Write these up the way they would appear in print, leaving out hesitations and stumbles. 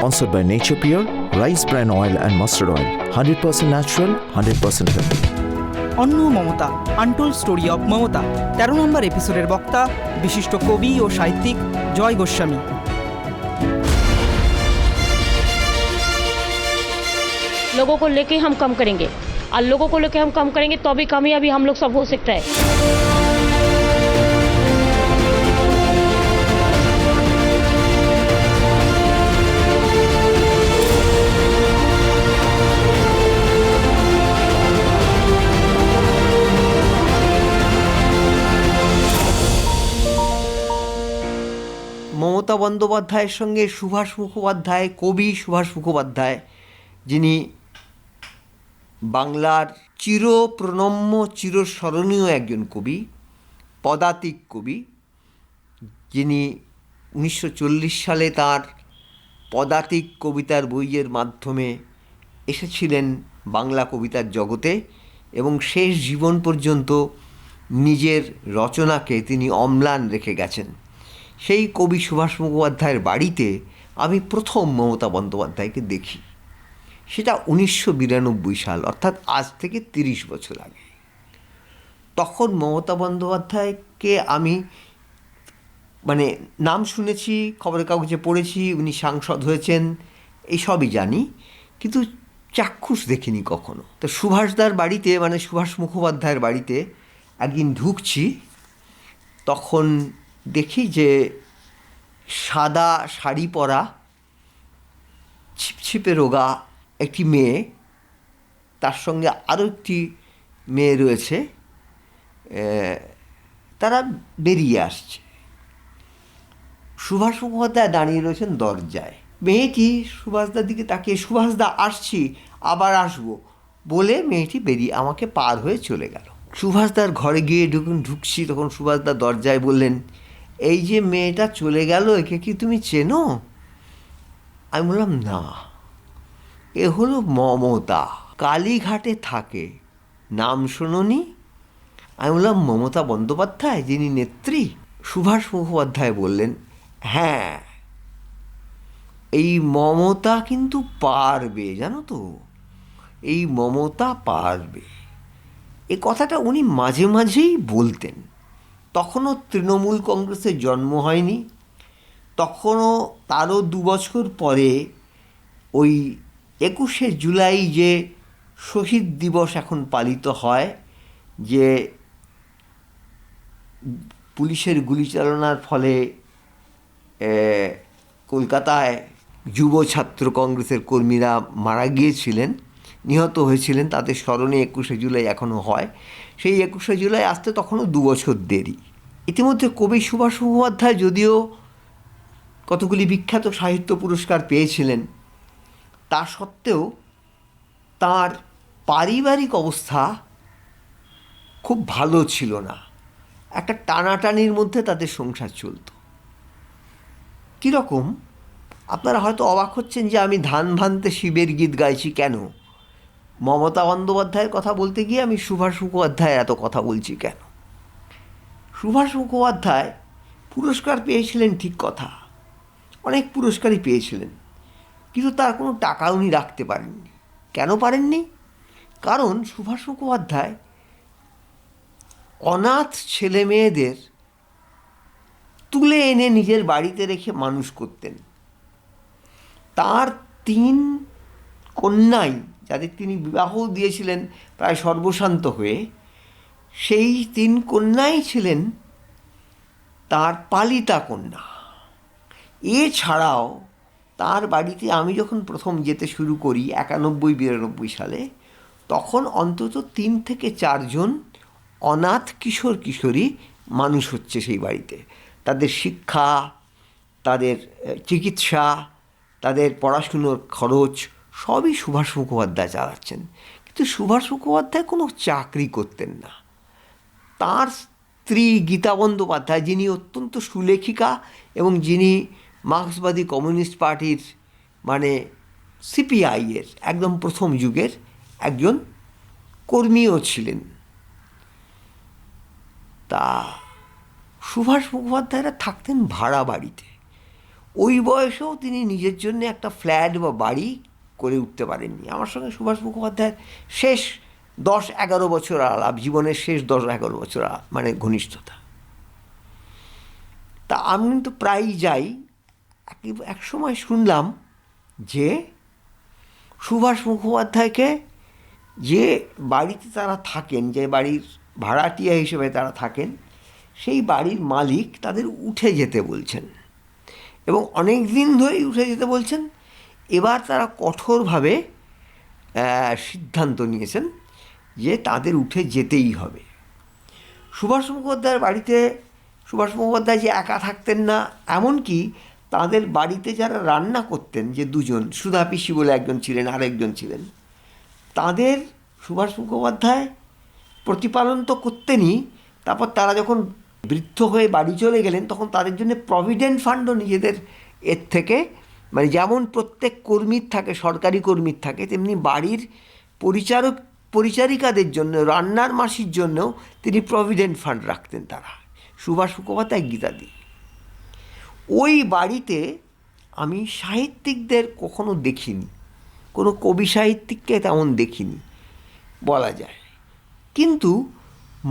sponsored by Nature Pure, rice bran oil and mustard oil, 100% natural, 100% healthy. অন্য Mamata, untold story of Mamata, 13 নম্বর এপিসোডের বক্তা বিশিষ্ট কবি ও সাহিত্যিক জয় গোস্বামী। लोगों को लेके हम कम करेंगे और लोगों को लेके हम कम करेंगे तो भी कामयाबी हम लोग सब हो सकता है। মমতা বন্দ্যোপাধ্যায়ের সঙ্গে সুভাষ মুখোপাধ্যায়, কবি সুভাষ মুখোপাধ্যায়, যিনি বাংলার চিরপ্রণম্য চিরস্মরণীয় একজন কবি, পদাতিক কবি, যিনি 1940 সালে তার পদাতিক কবিতার বইয়ের মাধ্যমে এসেছিলেন বাংলা কবিতার জগতে এবং শেষ জীবন পর্যন্ত নিজের রচনাকে তিনি অম্লান রেখে গেছেন। সেই কবি সুভাষ মুখোপাধ্যায়ের বাড়িতে আমি প্রথম মমতা বন্দ্যোপাধ্যায়কে দেখি। সেটা 1992 সাল, অর্থাৎ আজ থেকে 30 বছর আগে। তখন মমতা বন্দ্যোপাধ্যায়কে আমি নাম শুনেছি, খবরের কাগজে পড়েছি, উনি সাংসদ হয়েছেন, এইসবই জানি, কিন্তু চাক্ষুষ দেখিনি কখনো। তো সুভাষদার বাড়িতে, সুভাষ মুখোপাধ্যায়ের বাড়িতে একদিন ঢুকছি, তখন দেখি যে সাদা শাড়ি পরা ছিপছিপে রোগা একটি মেয়ে, তার সঙ্গে আরও একটি মেয়ে রয়েছে, তারা বেরিয়ে আসছে। সুভাষ মুখোপাধ্যায় দাঁড়িয়ে রয়েছেন দরজায়। মেয়েটি সুভাষদার দিকে তাকিয়ে, সুভাষদা আসছি, আবার আসবো বলে মেয়েটি বেরিয়ে আমাকে পার হয়ে চলে গেল। সুভাষদার ঘরে গিয়ে ঢুকছি, তখন সুভাষদা দরজায় বললেন, এই যে মেয়েটা চলে গেল, একে কি তুমি চেনো? আমি বললাম, না, এ হলো মমতা, কালীঘাটে থাকে, নাম শোনোনি? আমি বললাম, মমতা বন্দ্যোপাধ্যায়, যিনি নেত্রী? সুভাষ মুখোপাধ্যায় বললেন, হ্যাঁ, এই মমতা কিন্তু পারবে, জানো তো, এই মমতা পারবে। এ কথাটা উনি মাঝে মাঝেই বলতেন। তখনও তৃণমূল কংগ্রেসের জন্ম হয়নি, তখনও তারও 2 বছর পরে ওই 21শে জুলাই যে শহীদ দিবস এখন পালিত হয়, যে পুলিশের গুলিচালনার ফলে কলকাতায় যুব ছাত্র কংগ্রেসের কর্মীরা মারা গিয়েছিলেন, নিহত হয়েছিলেন, তাদের স্মরণে 21শে জুলাই এখনও হয়। সেই 21শে জুলাই আসতে তখনও 2 বছর দেরি। ইতিমধ্যে কবি সুভাষ মুখোপাধ্যায় যদিও কতগুলি বিখ্যাত সাহিত্য পুরস্কার পেয়েছিলেন, তা সত্ত্বেও তার পারিবারিক অবস্থা খুব ভালো ছিল না। একটা টানাটানির মধ্যে তাদের সংসার চলত। কীরকম? আপনারা হয়তো অবাক হচ্ছেন যে আমি ধান ভানতে শিবের গীত গাইছি কেন, মমতা বন্দ্যোপাধ্যায়ের কথা বলতে গিয়ে আমি সুভাষ মুখোপাধ্যায়ের এত কথা বলছি কেন। সুভাষ মুখোপাধ্যায় পুরস্কার পেয়েছিলেন, ঠিক কথা, অনেক পুরস্কারই পেয়েছিলেন, কিন্তু তার কোনো টাকা উনি রাখতে পারেননি। কেন পারেননি? কারণ সুভাষ মুখোপাধ্যায় অনাথ ছেলে মেয়েদের তুলে এনে নিজের বাড়িতে রেখে মানুষ করতেন। তার 3 কন্যাই, যাদের তিনি বিবাহ দিয়েছিলেন প্রায় সর্বশান্ত হয়ে, সেই 3 কন্যাই ছিলেন তার পালিতা কন্যা। এছাড়াও তার বাড়িতে আমি যখন প্রথম যেতে শুরু করি 91-92 সালে, তখন অন্তত 3 থেকে 4 জন অনাথ কিশোর কিশোরী মানুষ হচ্ছে সেই বাড়িতে। তাদের শিক্ষা, তাদের চিকিৎসা, তাদের পড়াশুনোর খরচ সবই সুভাষ মুখোপাধ্যায় চালাচ্ছেন। কিন্তু সুভাষ মুখোপাধ্যায় কোনো চাকরি করতেন না। তার স্ত্রী গীতা বন্দ্যোপাধ্যায়, যিনি অত্যন্ত সুলেখিকা এবং যিনি মার্ক্সবাদী কমিউনিস্ট পার্টির সিপিআইয়ের একদম প্রথম যুগের একজন কর্মীও ছিলেন, তা সুভাষ মুখোপাধ্যায়রা থাকতেন ভাড়া বাড়িতে। ওই বয়সেও তিনি নিজের জন্য একটা ফ্ল্যাট বা বাড়ি করে উঠতে পারেননি। আমার সঙ্গে সুভাষ মুখোপাধ্যায়ের শেষ 10-11 বছর আলাপ, জীবনের শেষ 10-11 বছর মানে ঘনিষ্ঠতা। তা আমি কিন্তু প্রায়ই যাই। এক সময় শুনলাম যে সুভাষ মুখোপাধ্যায়কে যে বাড়িতে তারা থাকেন, যে বাড়ির ভাড়াটিয়া হিসেবে তারা থাকেন, সেই বাড়ির মালিক তাদের উঠে যেতে বলছেন এবং অনেক দিন ধরেই উঠে যেতে বলছেন। এবার তারা কঠোরভাবে সিদ্ধান্ত নিয়েছেন যে তাদের উঠে যেতেই হবে। সুভাষ মুখোপাধ্যায়ের বাড়িতে সুভাষ মুখোপাধ্যায় যে একা থাকতেন না, এমনকি তাদের বাড়িতে যারা রান্না করতেন, যে দুজন, সুধা পিসি বলে একজন ছিলেন, আরেকজন ছিলেন, তাদের সুভাষ মুখোপাধ্যায় প্রতিপালন তো করতেনই, তারপর তারা যখন বৃদ্ধ হয়ে বাড়ি চলে গেলেন তখন তাদের জন্য প্রভিডেন্ট ফান্ডও নিজেদের এর থেকে, মানে যেমন প্রত্যেক কর্মীর থাকে, সরকারি কর্মীর থাকে, তেমনি বাড়ির পরিচারিকাদের জন্য, রান্নার মাসির জন্যও তিনি প্রভিডেন্ট ফান্ড রাখতেন তারা, সুভাষ মুখোপাধ্যায় গীতাদি। ওই বাড়িতে আমি সাহিত্যিকদের কখনো দেখিনি, কোনো কবি সাহিত্যিককে তেমন দেখিনি বলা যায়, কিন্তু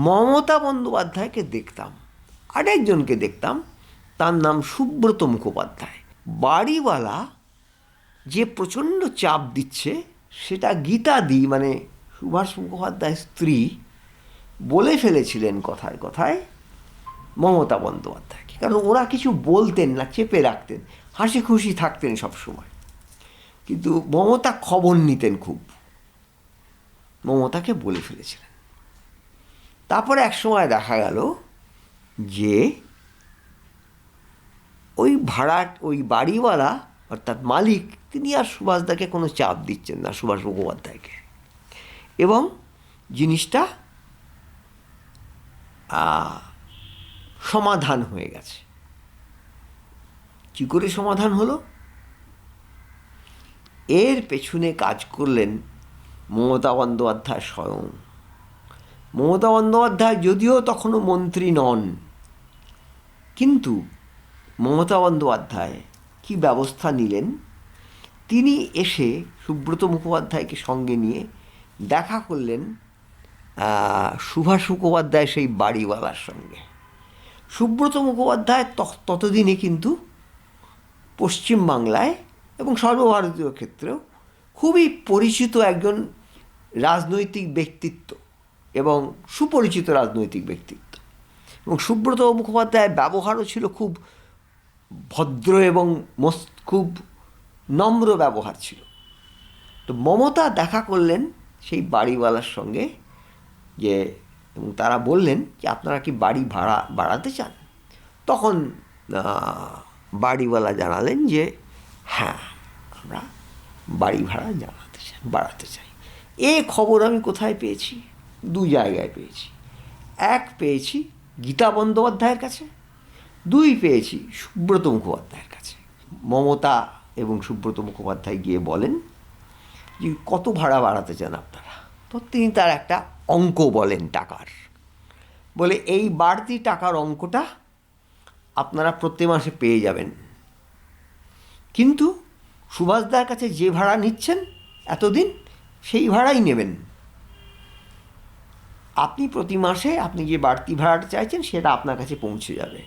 মমতা বন্দ্যোপাধ্যায়কে দেখতাম, আরেকজনকে দেখতাম, তার নাম সুব্রত মুখোপাধ্যায়। বাড়িওয়ালা যে প্রচণ্ড চাপ দিচ্ছে সেটা গীতাদি, মানে সুভাষ মুখোপাধ্যায়ের স্ত্রী, বলে ফেলেছিলেন কথায় কথায় মমতা বন্দ্যোপাধ্যায়কে, কারণ ওরা কিছু বলতেন না, চেপে রাখতেন, হাসি খুশি থাকতেন সবসময়, কিন্তু মমতা খবর নিতেন খুব, মমতাকে বলে ফেলেছিলেন। তারপরে এক সময় দেখা গেল যে ওই বাড়িওয়ালা অর্থাৎ মালিক, তিনি আর সুভাষদাকে কোনো চাপ দিচ্ছেন না, সুভাষ মুখোপাধ্যায়কে, এবং জিনিসটা সমাধান হয়ে গেছে। কী করে সমাধান হলো? এর পেছনে কাজ করলেন মমতা বন্দ্যোপাধ্যায় স্বয়ং। মমতা বন্দ্যোপাধ্যায় যদিও তখনও মন্ত্রী নন, কিন্তু মমতা বন্দ্যোপাধ্যায় কী ব্যবস্থা নিলেন, তিনি এসে সুব্রত মুখোপাধ্যায়কে সঙ্গে নিয়ে দেখা করলেন সুভাষ মুখোপাধ্যায় সেই বাড়িওয়ালার সঙ্গে। সুব্রত মুখোপাধ্যায় ততদিনে কিন্তু পশ্চিমবাংলায় এবং সর্বভারতীয় ক্ষেত্রেও খুবই পরিচিত একজন রাজনৈতিক ব্যক্তিত্ব এবং সুপরিচিত রাজনৈতিক ব্যক্তিত্ব, এবং সুব্রত মুখোপাধ্যায়ের ব্যবহারও ছিল খুব ভদ্র এবং খুব নম্র ব্যবহার ছিল। তো মমতা দেখা করলেন সেই বাড়িওয়ালার সঙ্গে, এবং তারা বললেন যে আপনারা কি বাড়ি বাড়াতে চান? তখন বাড়িওয়ালা জানালেন যে হ্যাঁ, আমরা বাড়ি ভাড়া বাড়াতে চাই। এ খবর আমি কোথায় পেয়েছি? 2 জায়গায় পেয়েছি। 1 পেয়েছি গীতা বন্দ্যোপাধ্যায়ের কাছে, 2 পেয়েছি সুব্রত মুখোপাধ্যায়ের কাছে। মমতা এবং সুব্রত মুখোপাধ্যায় গিয়ে বলেন যে কত ভাড়া বাড়াতে চান আপনারা? তো তিনি তার একটা অঙ্ক বলেন টাকার, বলে এই বাড়তি টাকার অঙ্কটা আপনারা প্রতি মাসে পেয়ে যাবেন, কিন্তু সুভাষদার কাছে যে ভাড়া নিচ্ছেন এতদিন সেই ভাড়াই নেবেন। আপনি প্রতি মাসে আপনি যে বাড়তি ভাড়াটা চাইছেন সেটা আপনার কাছে পৌঁছে যাবে।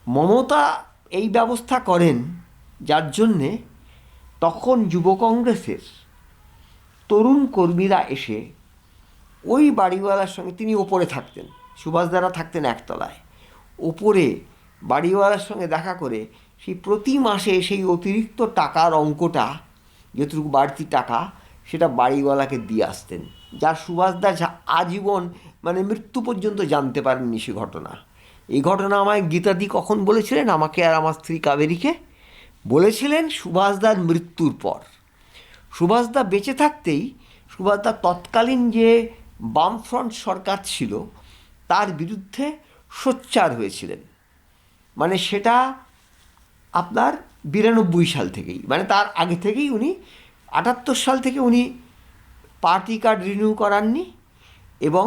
মমতা এই ব্যবস্থা করেন, যার জন্যে তখন যুব কংগ্রেসের তরুণ কর্মীরা এসে ওই বাড়িওয়ালার সঙ্গে, তিনি ওপরে থাকতেন, সুভাষদারা থাকতেন একতলায়, ওপরে বাড়িওয়ালার সঙ্গে দেখা করে সেই প্রতি মাসে সেই অতিরিক্ত টাকার অঙ্কটা, যতটুকু বাড়তি টাকা, সেটা বাড়িওয়ালাকে দিয়ে আসতেন, যার সুভাষদা আজীবন, মানে মৃত্যু পর্যন্ত জানতে পারেননি সে ঘটনা। এই ঘটনা আমায় গীতাদি কখন বলেছিলেন? আমাকে আর আমার স্ত্রী কাবেরীকে বলেছিলেন সুভাষদার মৃত্যুর পর। সুভাষদা বেঁচে থাকতেই সুভাষদা তৎকালীন যে বামফ্রন্ট সরকার ছিল তার বিরুদ্ধে সোচ্চার হয়েছিলেন, মানে সেটা আপনার 92 সাল থেকেই, মানে তার আগে থেকেই উনি 78 সাল থেকে উনি পার্টি কার্ড রিনিউ করাননি, এবং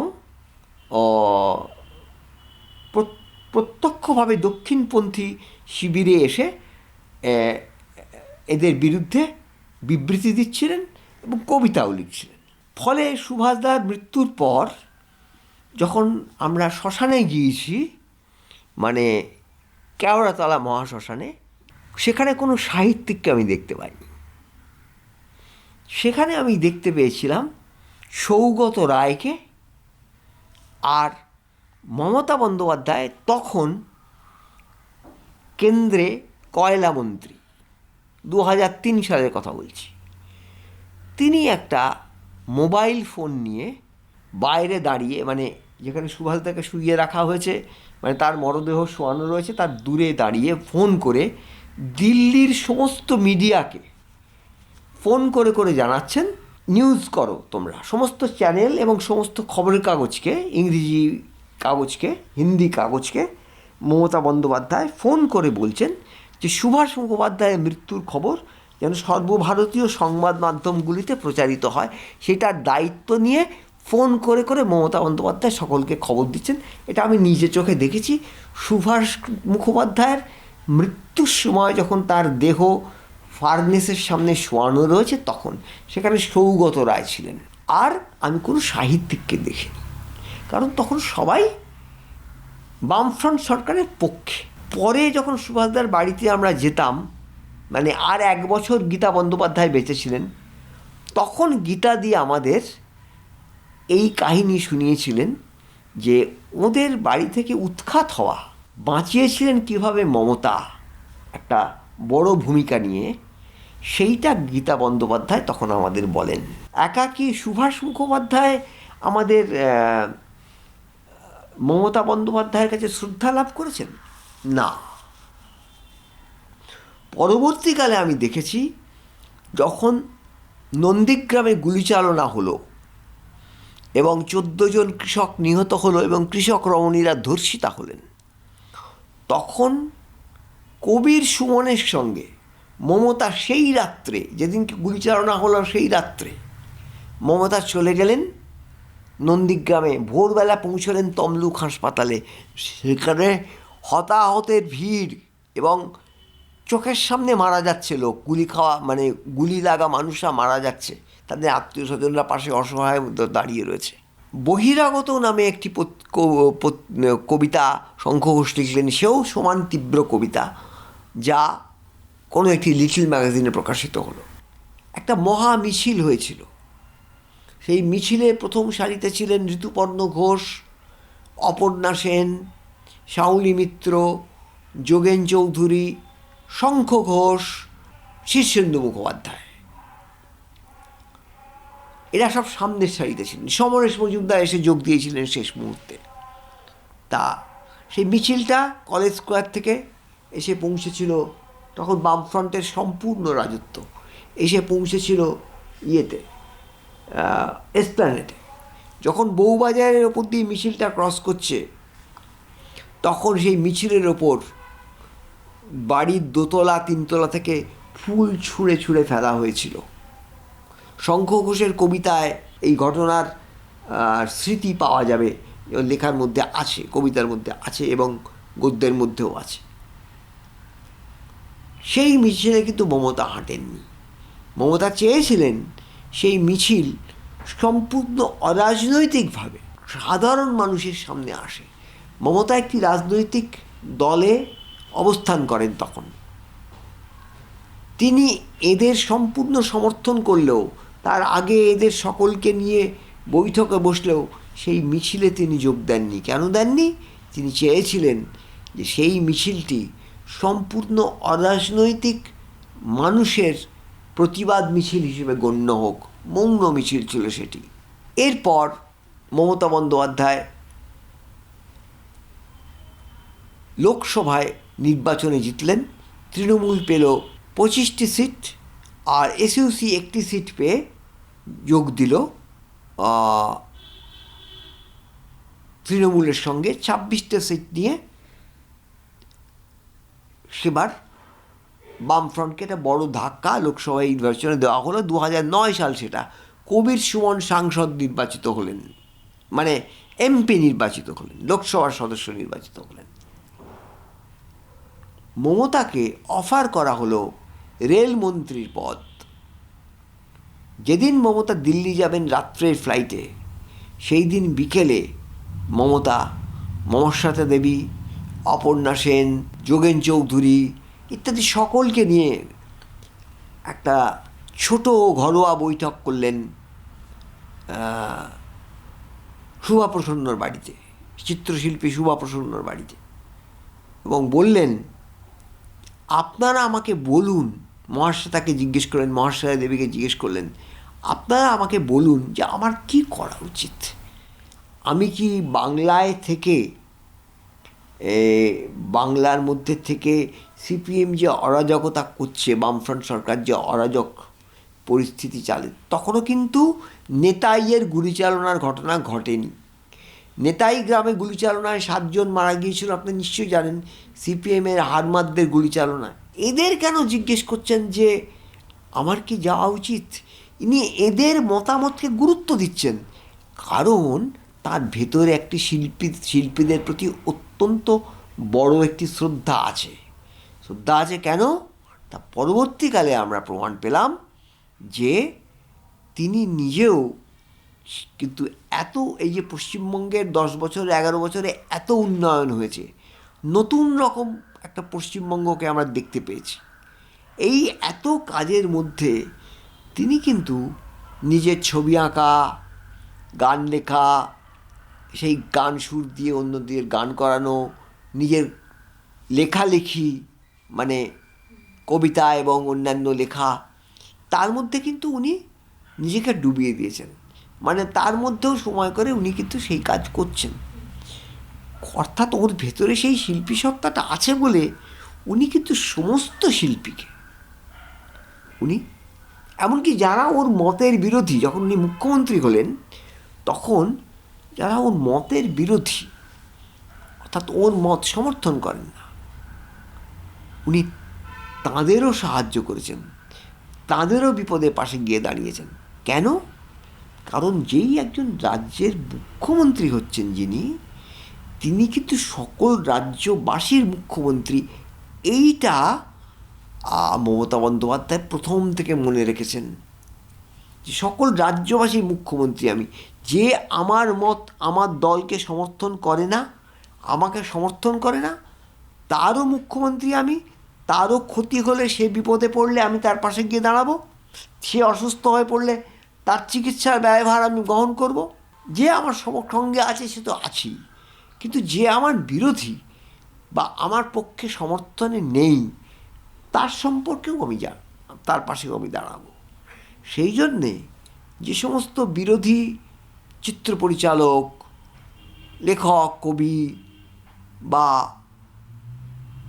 প্রত্যক্ষভাবে দক্ষিণপন্থী শিবিরে এসে এদের বিরুদ্ধে বিবৃতি দিচ্ছিলেন এবং কবিতাও লিখছিলেন। ফলে সুভাষদার মৃত্যুর পর যখন আমরা শ্মশানে গিয়েছি, মানে কেওড়াতলা মহাশ্মশানে, সেখানে কোনো সাহিত্যিককে আমি দেখতে পাইনি। সেখানে আমি দেখতে পেয়েছিলাম সৌগত রায়কে আর মমতা বন্দ্যোপাধ্যায়, তখন কেন্দ্রে কয়লা মন্ত্রী, 2003 সালের কথা বলছি। তিনি একটা মোবাইল ফোন নিয়ে বাইরে দাঁড়িয়ে, মানে যেখানে সুভাষদাকে শুইয়ে রাখা হয়েছে, মানে তার মরদেহ শোয়ানো রয়েছে, তার দূরে দাঁড়িয়ে ফোন করে দিল্লির সমস্ত মিডিয়াকে ফোন করে করে জানাচ্ছেন, নিউজ করো তোমরা, সমস্ত চ্যানেল এবং সমস্ত খবরের কাগজকে, ইংরেজি কাগজকে, হিন্দি কাগজকে মমতা বন্দ্যোপাধ্যায় ফোন করে বলছেন যে সুভাষ মুখোপাধ্যায়ের মৃত্যুর খবর যেন সর্বভারতীয় সংবাদ মাধ্যমগুলিতে প্রচারিত হয়, সেটার দায়িত্ব নিয়ে ফোন করে করে মমতা বন্দ্যোপাধ্যায় সকলকে খবর দিচ্ছেন। এটা আমি নিজে চোখে দেখেছি। সুভাষ মুখোপাধ্যায়ের মৃত্যুর সময় যখন তার দেহ ফার্নেসের সামনে শোয়ানো রয়েছে, তখন সেখানে সৌগত রায় ছিলেন। আর আমি কোনো সাহিত্যিককে দেখিনি, কারণ তখন সবাই বামফ্রন্ট সরকারের পক্ষে। পরে যখন সুভাষদার বাড়িতে আমরা যেতাম, মানে আর 1 বছর গীতা বন্দ্যোপাধ্যায় বেঁচে ছিলেন, তখন গীতা দিয়ে আমাদের এই কাহিনী শুনিয়েছিলেন যে ওদের বাড়ি থেকে উৎখাত হওয়া বাঁচিয়েছিলেন কীভাবে মমতা, একটা বড় ভূমিকা নিয়ে, সেইটা গীতা বন্দ্যোপাধ্যায় তখন আমাদের বলেন। একা কি সুভাষ মুখোপাধ্যায় আমাদের মমতা বন্দ্যোপাধ্যায়ের কাছে শ্রদ্ধা লাভ করেছেন? না। পরবর্তীকালে আমি দেখেছি, যখন নন্দীগ্রামে গুলিচালনা হলো এবং 14 জন কৃষক নিহত হলো এবং কৃষক রমণীরা ধর্ষিতা হলেন, তখন কবির সুমনের সঙ্গে মমতা সেই রাত্রে, যেদিনকে গুলিচালনা হলো সেই রাত্রে, মমতা চলে গেলেন নন্দীগ্রামে, ভোরবেলা পৌঁছলেন তমলুক হাসপাতালে। সেখানে হতাহতের ভিড় এবং চোখের সামনে মারা যাচ্ছে লোক, গুলি খাওয়া, মানে গুলি লাগা মানুষরা মারা যাচ্ছে, তাদের আত্মীয় স্বজনরা পাশে অসহায় মতো দাঁড়িয়ে রয়েছে। বহিরাগত নামে একটি কবিতা শঙ্খ ঘোষ লিখলেন, সেও সমান তীব্র কবিতা, যা কোনো একটি লিটল ম্যাগাজিনে প্রকাশিত হলো। একটা মহা মিছিল হয়েছিল। সেই মিছিলে প্রথম সারিতে ছিলেন ঋতুপর্ণ ঘোষ, অপর্ণা সেন, শাওলি মিত্র, যোগেন চৌধুরী, শঙ্খ ঘোষ, শীর্ষেন্দু মুখোপাধ্যায়। এরা সব সামনের সারিতে ছিলেন। সমরেশ মজুমদার এসে যোগ দিয়েছিলেন শেষ মুহূর্তে। তা সেই মিছিলটা কলেজ স্কোয়ার থেকে এসে পৌঁছেছিল, তখন বামফ্রন্টের সম্পূর্ণ রাজত্ব, এসে পৌঁছেছিল ইয়েতে, এসপ্ল্যানেডে। যখন বউবাজারের ওপর দিয়ে মিছিলটা ক্রস করছে, তখন সেই মিছিলের ওপর বাড়ির 2তলা 3তলা থেকে ফুল ছুঁড়ে ছুঁড়ে ফেলা হয়েছিল। শঙ্খ ঘোষের কবিতায় এই ঘটনার স্মৃতি পাওয়া যাবে, লেখার মধ্যে আছে, কবিতার মধ্যে আছে এবং গদ্যের মধ্যেও আছে। সেই মিছিলে কিন্তু মমতা হাঁটেননি। মমতা চেয়েছিলেন সেই মিছিল সম্পূর্ণ অরাজনৈতিকভাবে সাধারণ মানুষের সামনে আসে। মমতা একটি রাজনৈতিক দলে অবস্থান করেন তখন। তিনি এদের সম্পূর্ণ সমর্থন করলেও, তার আগে এদের সকলকে নিয়ে বৈঠকে বসলেও সেই মিছিলে তিনি যোগ দেননি। কেন দেননি? তিনি চেয়েছিলেন যে সেই মিছিলটি সম্পূর্ণ অরাজনৈতিক মানুষের প্রতিবাদ মিছিল হিসেবে গণ্য হোক। মৌন মিছিল ছিল সেটি। এরপর মমতা বন্দ্যোপাধ্যায় লোকসভায় নির্বাচনে জিতলেন। তৃণমূল পেল 25টি সিট আর এসইউসি 1টি সিট পেয়ে যোগ দিল তৃণমূলের সঙ্গে। 26টা সিট নিয়ে সেবার বামফ্রন্টকে একটা বড় ধাক্কা লোকসভায় নির্বাচনে দেওয়া হলো। 2009 সাল সেটা। কবির সুমন সাংসদ নির্বাচিত হলেন, মানে এমপি নির্বাচিত হলেন, লোকসভার সদস্য নির্বাচিত হলেন। মমতাকে অফার করা হলো রেলমন্ত্রীর পদ। যেদিন মমতা দিল্লি যাবেন রাত্রের ফ্লাইটে, সেই দিন বিকেলে মমতা মমস্বতা দেবী, অপর্ণা সেন, যোগেন চৌধুরী ইত্যাদি সকলকে নিয়ে একটা ছোট ঘরোয়া বৈঠক করলেন শুভা প্রসন্নর বাড়িতে, চিত্রশিল্পী শুভা প্রসন্নর বাড়িতে, এবং বললেন, আপনারা আমাকে বলুন, মহাশ্বেতাকে জিজ্ঞেস করলেন, মহাশ্বেতা দেবীকে জিজ্ঞেস করলেন, আপনারা আমাকে বলুন যে আমার কি করা উচিত। আমি কি বাংলায় থেকে, বাংলার মধ্যে থেকে সিপিএম যে অরাজকতা করছে, বামফ্রন্ট সরকার যে অরাজক পরিস্থিতি চালে, তখনও কিন্তু নেতাইয়ের গুলিচালনার ঘটনা ঘটেনি। নেতাই গ্রামে গুলিচালনায় 7 জন মারা গিয়েছিল, আপনি নিশ্চয়ই জানেন, সিপিএমের হারমাদদের গুলিচালনায়। এদের কেন জিজ্ঞেস করছেন যে আমার কি যাওয়া উচিত? ইনি এদের মতামতকে গুরুত্ব দিচ্ছেন, কারণ তার ভেতরে একটি শিল্পীদের প্রতি অত্যন্ত বড় একটি শ্রদ্ধা আছে। শ্রদ্ধা আছে কেন? তা পরবর্তীকালে আমরা প্রমাণ পেলাম যে তিনি নিজেও কিন্তু এত, এই যে পশ্চিমবঙ্গের 10 বছর 11 বছরে এত উন্নয়ন হয়েছে, নতুন রকম একটা পশ্চিমবঙ্গকে আমরা দেখতে পেয়েছি। এই এত কাজের মধ্যে তিনি কিন্তু নিজের ছবি আঁকা, গান লেখা, সেই গান সুর দিয়ে অন্যদের গান করানো, নিজের লেখালেখি মানে কবিতা এবং অন্যান্য লেখা, তার মধ্যে কিন্তু উনি নিজেকে ডুবিয়ে দিয়েছেন। মানে তার মধ্যেও সময় করে উনি কিন্তু সেই কাজ করছেন। অর্থাৎ ওর ভেতরে সেই শিল্পী সত্তাটা আছে বলে উনি কিন্তু সমস্ত শিল্পীকে, উনি এমনকি যারা ওর মতের বিরোধী, যখন উনি মুখ্যমন্ত্রী হলেন তখন যারা ওর মতের বিরোধী, অর্থাৎ ওর মত সমর্থন করেন না, উনি তাঁদেরও সাহায্য করেছেন, তাঁদেরও বিপদে পাশে গিয়ে দাঁড়িয়েছেন। কেন? কারণ যেই একজন রাজ্যের মুখ্যমন্ত্রী হচ্ছেন যিনি, তিনি কিন্তু সকল রাজ্যবাসীর মুখ্যমন্ত্রী। এইটা মমতা বন্দ্যোপাধ্যায় প্রথম থেকে মনে রেখেছেন যে সকল রাজ্যবাসীর মুখ্যমন্ত্রী আমি। যে আমার মত, আমার দলকে সমর্থন করে না, আমাকে সমর্থন করে না, তারও মুখ্যমন্ত্রী আমি। তারও ক্ষতি হলে, সে বিপদে পড়লে আমি তার পাশে গিয়ে দাঁড়াবো। সে অসুস্থ হয়ে পড়লে তার চিকিৎসার ব্যয়ভার আমি বহন করব। যে আমার সঙ্গে আছে সে তো আছি, কিন্তু যে আমার বিরোধী বা আমার পক্ষে সমর্থনে নেই, তার সম্পর্কেও আমি তার পাশেও আমি দাঁড়াবো। সেই জন্যে যে সমস্ত বিরোধী চিত্র পরিচালক, লেখক, কবি বা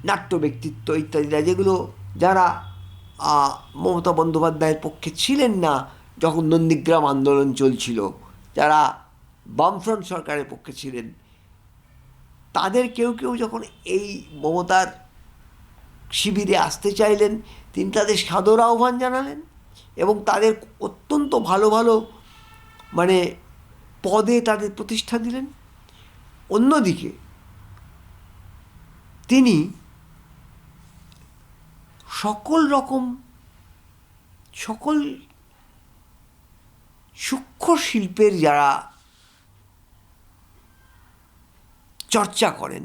নাট্য ব্যক্তিত্ব ইত্যাদিরা, যারা মমতা বন্দ্যোপাধ্যায়ের পক্ষে ছিলেন না যখন নন্দীগ্রাম আন্দোলন চলছিল, যারা বামফ্রন্ট সরকারের পক্ষে ছিলেন, তাদের কেউ কেউ যখন এই মমতার শিবিরে আসতে চাইলেন, তিনি তাদের সাদর আহ্বান জানালেন এবং তাদের অত্যন্ত ভালো ভালো মানে পদে তাদের প্রতিষ্ঠা দিলেন। অন্যদিকে তিনি সকল সূক্ষ্ম শিল্পের যারা চর্চা করেন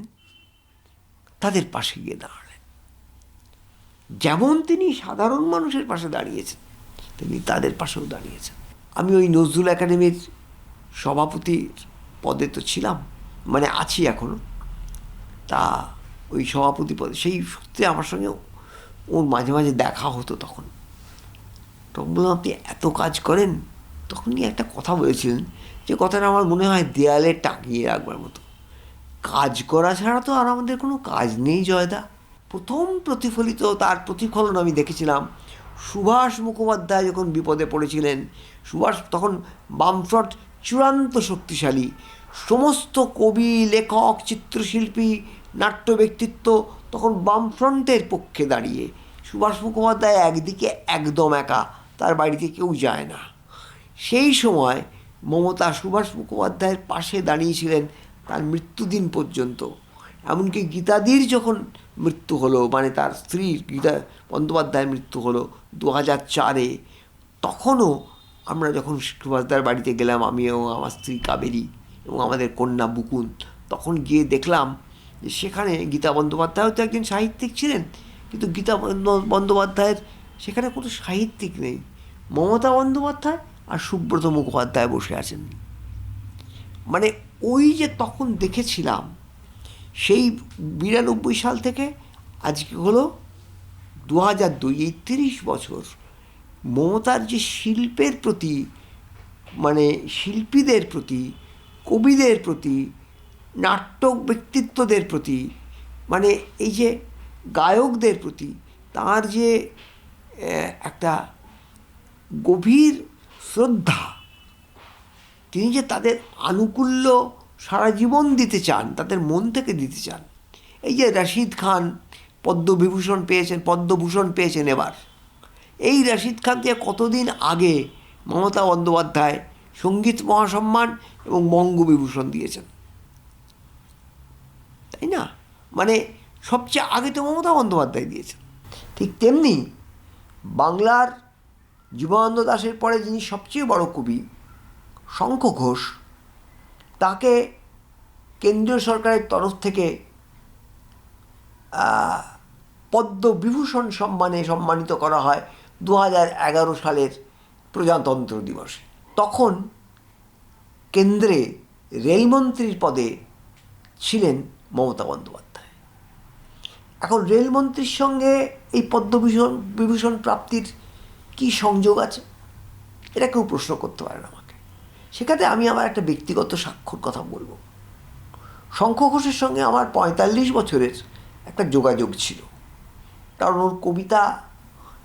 তাদের পাশে গিয়ে দাঁড়ালেন। যেমন তিনি সাধারণ মানুষের পাশে দাঁড়িয়েছেন, তিনি তাদের পাশেও দাঁড়িয়েছেন। আমি ওই নজরুল একাডেমির সভাপতির পদে তো ছিলাম, মানে আছি এখনও। তা ওই সভাপতি পদে সেই সূত্রে আমার সঙ্গে ওর মাঝে মাঝে দেখা হতো। তখন বললাম, আপনি এত কাজ করেন। তখনই একটা কথা বলেছিলেন, যে কথাটা আমার মনে হয় দেয়ালে টাঙিয়ে রাখবার মতো। কাজ করা ছাড়া তো আর আমাদের কোনো কাজ নেই জয়দা। প্রথম প্রতিফলিত, তার প্রতিফলন আমি দেখেছিলাম সুভাষ মুখোপাধ্যায় যখন বিপদে পড়েছিলেন। সুভাষ তখন বামফ্রন্ট চূড়ান্ত শক্তিশালী, সমস্ত কবি, লেখক, চিত্রশিল্পী, নাট্য ব্যক্তিত্ব তখন বামফ্রন্টের পক্ষে দাঁড়িয়ে। সুভাষ মুখোপাধ্যায় একদিকে একদম একা, তার বাড়িতে কেউ যায় না। সেই সময় মমতা সুভাষ মুখোপাধ্যায়ের পাশে দাঁড়িয়েছিলেন তার মৃত্যুদিন পর্যন্ত। এমনকি গীতাদির যখন মৃত্যু হলো, মানে তার স্ত্রী গীতা বন্দ্যোপাধ্যায়ের মৃত্যু হলো 2004-এ। তখনও আমরা যখন সুভাষদার বাড়িতে গেলাম, আমি এবং আমার স্ত্রী কাবেরী এবং আমাদের কন্যা বুকুন, তখন গিয়ে দেখলাম যে সেখানে গীতা বন্দ্যোপাধ্যায়ও তো একজন সাহিত্যিক ছিলেন, কিন্তু গীতা বন্দ্যোপাধ্যায়ের সেখানে কোনো সাহিত্যিক নেই। মমতা বন্দ্যোপাধ্যায় আর সুব্রত মুখোপাধ্যায় বসে আছেন। মানে ওই যে তখন দেখেছিলাম, সেই 92 সাল থেকে আজকে হলো 2002, এই 30 বছর মমতার যে শিল্পের প্রতি, মানে শিল্পীদের প্রতি, কবিদের প্রতি, নাট্যক ব্যক্তিত্বদের প্রতি, মানে এই যে গায়কদের প্রতি তার যে একটা গভীর শ্রদ্ধা, তিনি যে তাদের আনুকূল্য সারা জীবন দিতে চান, তাদের মন থেকে দিতে চান। এই যে রশিদ খান পদ্মভূষণ পেয়েছেন এবার, এই রশিদ খান থেকে কতদিন আগে মমতা বন্দ্যোপাধ্যায় সঙ্গীত মহাসম্মান এবং বঙ্গবিভূষণ দিয়েছেন, তাই না? মানে সবচেয়ে আগে তো মমতা বন্দ্যোপাধ্যায় দিয়েছেন। ঠিক তেমনি বাংলার জীবনানন্দ দাশের পরে যিনি সবচেয়ে বড় কবি, শঙ্খ ঘোষ, তাকে কেন্দ্রীয় সরকারের তরফ থেকে পদ্মবিভূষণ সম্মানে সম্মানিত করা হয় 2011 সালের প্রজাতন্ত্র দিবসে। তখন কেন্দ্রে রেলমন্ত্রীর পদে ছিলেন মমতা বন্দ্যোপাধ্যায়। এখন রেলমন্ত্রীর সঙ্গে এই পদ্মবিভূষণ প্রাপ্তির কী সংযোগ আছে, এটা কেউ প্রশ্ন করতে পারে না আমাকে। সেখানে আমি আমার একটা ব্যক্তিগত স্বাক্ষর কথা বলবো। শঙ্খ ঘোষের সঙ্গে আমার 45 বছরের একটা যোগাযোগ ছিল, কারণ ওর কবিতা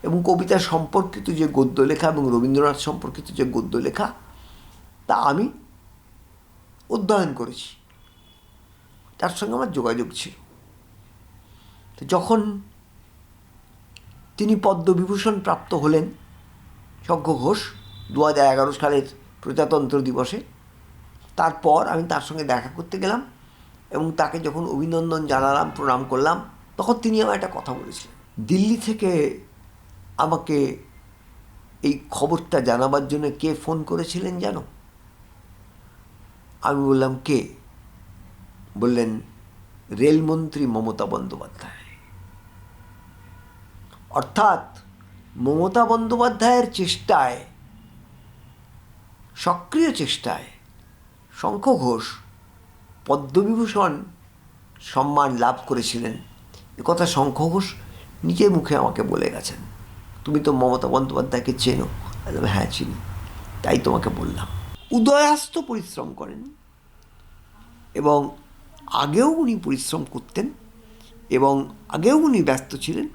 এবং কবিতা সম্পর্কিত যে গদ্য লেখা এবং রবীন্দ্রনাথ সম্পর্কিত যে গদ্য লেখা, তা আমি অধ্যয়ন করেছি, তার সঙ্গে আমার যোগাযোগ ছিল। তো যখন তিনি পদ্মবিভূষণ প্রাপ্ত হলেন, শঙ্খ ঘোষ, 2011 সালের প্রজাতন্ত্র দিবসে, তারপর আমি তার সঙ্গে দেখা করতে গেলাম এবং তাকে যখন অভিনন্দন জানালাম, প্রণাম করলাম, তখন তিনি আমার একটা কথা বলেছিলেন। দিল্লি থেকে আমাকে এই খবরটা জানাবার জন্য কে ফোন করেছিলেন জানো? আমি বললাম কে? বললেন রেলমন্ত্রী মমতা বন্দ্যোপাধ্যায়। অর্থাৎ মমতা বন্দ্যোপাধ্যায়ের চেষ্টায়, সক্রিয় চেষ্টায় শঙ্খ ঘোষ পদ্মবিভূষণ সম্মান লাভ করেছিলেন। একথা শঙ্খ ঘোষ নিজের মুখে আমাকে বলে গেছেন। তুমি তো মমতা বন্দ্যোপাধ্যায়কে চেনো? হ্যাঁ চিনি, তাই তোমাকে বললাম। উদয়াস্ত পরিশ্রম করেন এবং আগেও উনি পরিশ্রম করতেন এবং আগেও উনি ব্যস্ত ছিলেন।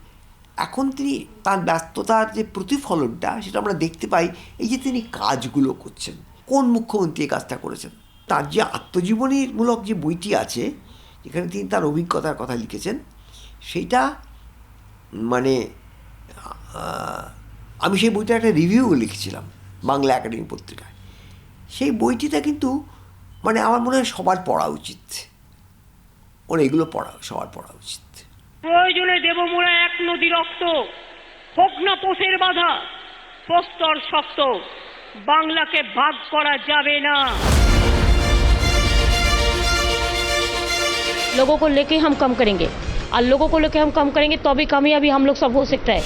এখন তিনি তার ব্যস্ততার যে প্রতিফলনটা, সেটা আমরা দেখতে পাই এই যে তিনি কাজগুলো করছেন। কোন মুখ্যমন্ত্রী এই কাজটা করেছেন? তার যে আত্মজীবনীমূলক যে বইটি আছে, যেখানে তিনি তার অভিজ্ঞতার কথা লিখেছেন, সেইটা মানে আমি সেই বইটার একটা রিভিউ লিখেছিলাম বাংলা একাডেমি পত্রিকায়। সেই বইটিটা কিন্তু মানে আমার মনে হয় সবার পড়া উচিত, ওর এগুলো সবার পড়া উচিত। প্রয়োজনে দেব মোরা এক নদী রক্ত, হোক না পোষের বাধা, প্রস্তর শক্ত, বাংলাকে ভাগ করা যাবে না। लोगों को लेके हम कम करेंगे और लोगों को लेके हम कम करेंगे तो भी कामयाबी हम लोग सब हो सकता है।